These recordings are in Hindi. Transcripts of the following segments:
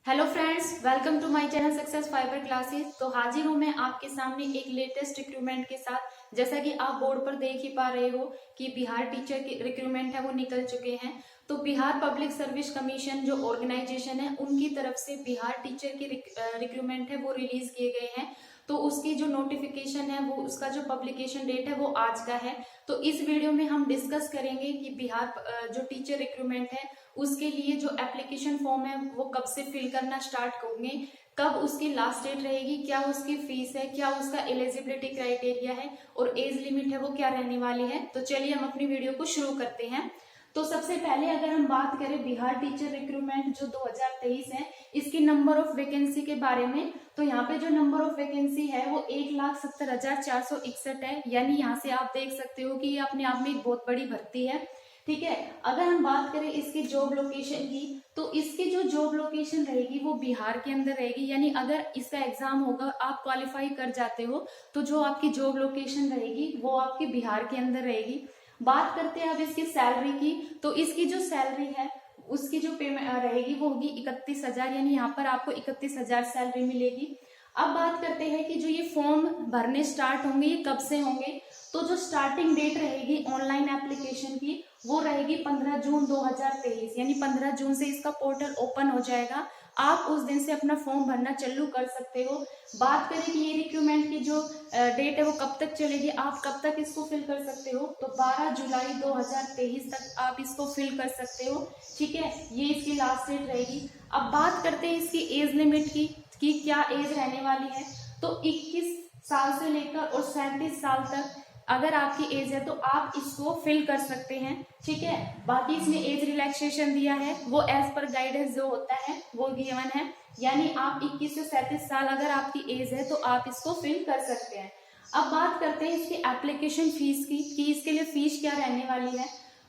Hello friends, welcome to my channel Success Fiber Classes. तो हाजिर हूँ मैं आपके सामने एक लेटेस्ट रिक्रूटमेंट के साथ। जैसा कि आप बोर्ड पर देख ही पा रहे हो कि बिहार टीचर के रिक्रूटमेंट है वो निकल चुके हैं। तो बिहार पब्लिक सर्विस कमीशन जो ऑर्गेनाइजेशन है उनकी तरफ से बिहार टीचर की रिक्रूटमेंट है वो रिलीज किए गए हैं। तो उसकी जो नोटिफिकेशन है वो उसका जो पब्लिकेशन डेट है वो आज का है। तो इस वीडियो में हम डिस्कस करेंगे कि बिहार जो टीचर रिक्रूटमेंट है उसके लिए जो एप्लीकेशन फॉर्म है वो कब से फिल करना स्टार्ट होंगे, कब उसकी लास्ट डेट रहेगी, क्या उसकी फीस है, क्या उसका एलिजिबिलिटी क्राइटेरिया है और एज लिमिट है वो क्या रहने वाली है। तो चलिए हम अपनी वीडियो को शुरू करते हैं। तो सबसे पहले अगर हम बात करें बिहार टीचर रिक्रूटमेंट जो 2023 है इसकी नंबर ऑफ वैकेंसी के बारे में, तो यहाँ पे जो नंबर ऑफ वैकेंसी है वो 1,70,461 है। यानी यहाँ से आप देख सकते हो कि ये अपने आप में एक बहुत बड़ी भर्ती है। ठीक है, अगर हम बात करें इसकी जॉब लोकेशन की, तो इसकी जो जॉब लोकेशन रहेगी वो बिहार के अंदर रहेगी। यानी अगर इसका एग्जाम होगा, आप क्वालिफाई कर जाते हो, तो जो आपकी जॉब लोकेशन रहेगी वो आपकी बिहार के अंदर रहेगी। बात करते हैं अब इसकी सैलरी की, तो इसकी जो सैलरी है उसकी जो पेमेंट रहेगी वो होगी 31,000। यानी यहाँ पर आपको 31,000 सैलरी मिलेगी। अब बात करते हैं कि जो ये फॉर्म भरने स्टार्ट होंगे ये कब से होंगे। तो जो स्टार्टिंग डेट रहेगी ऑनलाइन एप्लीकेशन की वो रहेगी 15 जून 2023। यानी 15 जून से इसका पोर्टल ओपन हो जाएगा। आप उस दिन से अपना फॉर्म भरना चालू कर सकते हो। बात करें कि ये रिक्रूटमेंट की जो डेट है वो कब तक चलेगी, आप कब तक इसको फिल कर सकते हो, तो 12 जुलाई 2023 तक आप इसको फिल कर सकते हो। ठीक है, ये इसकी लास्ट डेट रहेगी। अब बात करते हैं इसकी एज लिमिट की कि क्या एज रहने वाली है। तो 21 साल से लेकर और 37 साल तक अगर आपकी एज है तो आप इसको फिल कर सकते हैं। ठीक है, बाकी इसमें एज रिलैक्सेशन दिया है वो एज पर गाइडेंस जो होता है वो गिवन है। यानी आप 21 से 37 साल अगर आपकी एज है तो आप इसको फिल कर सकते हैं। अब बात करते हैं इसकी एप्लीकेशन फीस की कि इसके लिए फीस क्या रहने वाली है।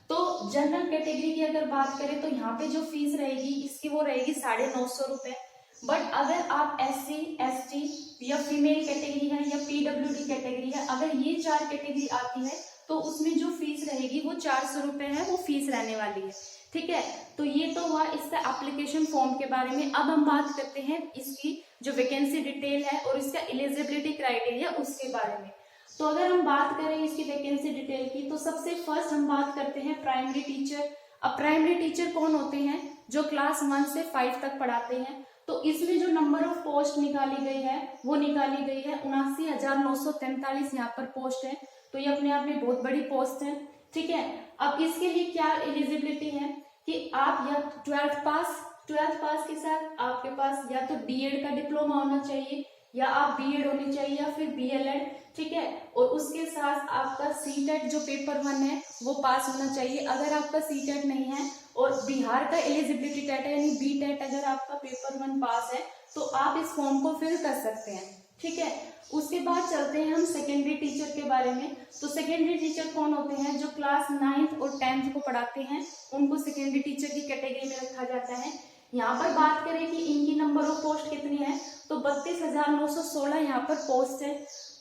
तो जनरल कैटेगरी की अगर बात करें तो यहाँ पे जो फीस रहेगी इसकी वो रहेगी 950 रुपए। बट अगर आप SC ST या फीमेल कैटेगरी है या PWD कैटेगरी है, अगर ये 4 कैटेगरी आती है तो उसमें जो फीस रहेगी वो 400 रुपए है, वो फीस रहने वाली है। ठीक है, तो ये तो हुआ इसका एप्लीकेशन फॉर्म के बारे में। अब हम बात करते हैं इसकी जो वैकेंसी डिटेल है और इसका एलिजिबिलिटी क्राइटेरिया उसके बारे में। तो अगर हम बात करें इसकी वैकेंसी डिटेल की, तो सबसे फर्स्ट हम बात करते हैं प्राइमरी टीचर। अब प्राइमरी टीचर कौन होते हैं, जो क्लास 1 से 5 तक पढ़ाते हैं। तो इसमें जो नंबर ऑफ पोस्ट निकाली गई है वो निकाली गई है 79,943 यहाँ पर पोस्ट है। तो ये अपने आप में बहुत बड़ी पोस्ट है। ठीक है, अब इसके लिए क्या एलिजिबिलिटी है कि आप या 12th पास के साथ आपके पास या तो DED का डिप्लोमा होना चाहिए या आप BEd होनी चाहिए या फिर BLEd। ठीक है, और उसके साथ आपका CTET जो पेपर 1 है वो पास होना चाहिए। अगर आपका CTET नहीं है और बिहार का एलिजिबिलिटी टेट है यानी BTET अगर आपका पेपर 1 पास है तो आप इस फॉर्म को फिल कर सकते हैं। ठीक है, उसके बाद चलते हैं हम सेकेंडरी टीचर के बारे में। तो सेकेंडरी टीचर कौन होते हैं, जो क्लास 9th और 10th को पढ़ाते हैं उनको सेकेंडरी टीचर की कैटेगरी में रखा जाता है। यहाँ पर बात करें कि इनकी नंबर ऑफ पोस्ट कितनी है, तो 32,916 यहाँ पर पोस्ट है।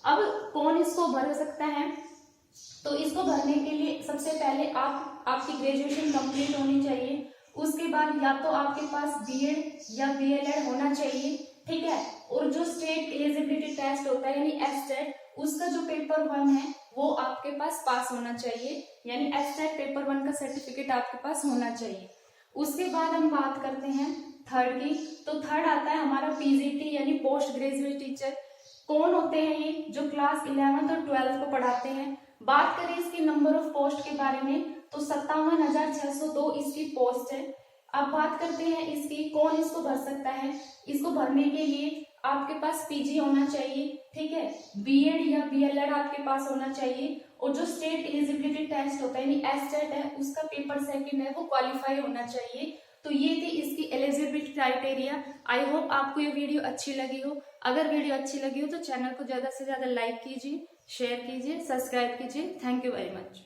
अब कौन इसको भर सकता है, तो इसको भरने के लिए सबसे पहले आपकी ग्रेजुएशन कंप्लीट होनी चाहिए। उसके बाद या तो आपके पास BEd या BLEd होना चाहिए। ठीक है, और जो स्टेट एलिजिबिलिटी टेस्ट होता है यानी STET, उसका जो पेपर 1 है वो आपके पास होना चाहिए। यानी STET पेपर 1 का सर्टिफिकेट आपके पास होना चाहिए। उसके बाद हम बात करते हैं थर्ड की। तो थर्ड आता है हमारा PGT यानी पोस्ट ग्रेजुएट टीचर। कौन होते हैं ये, जो क्लास 11th और 12th को पढ़ाते हैं। बात करें इसकी नंबर ऑफ पोस्ट के बारे में, तो 57,602 इसकी पोस्ट है। अब बात करते हैं इसकी कौन इसको भर सकता है। इसको भरने के लिए आपके पास PG होना चाहिए। ठीक है, BEd या BLEd आपके पास होना चाहिए और जो स्टेट एलिजिबिलिटी टेस्ट होता है यानी STET है उसका पेपर 2 है वो क्वालिफाई होना चाहिए। तो ये थी इसकी एलिजिबिलिटी क्राइटेरिया। आई होप आपको ये वीडियो अच्छी लगी हो। अगर वीडियो अच्छी लगी हो तो चैनल को ज़्यादा से ज़्यादा लाइक कीजिए, शेयर कीजिए, सब्सक्राइब कीजिए। Thank you very much.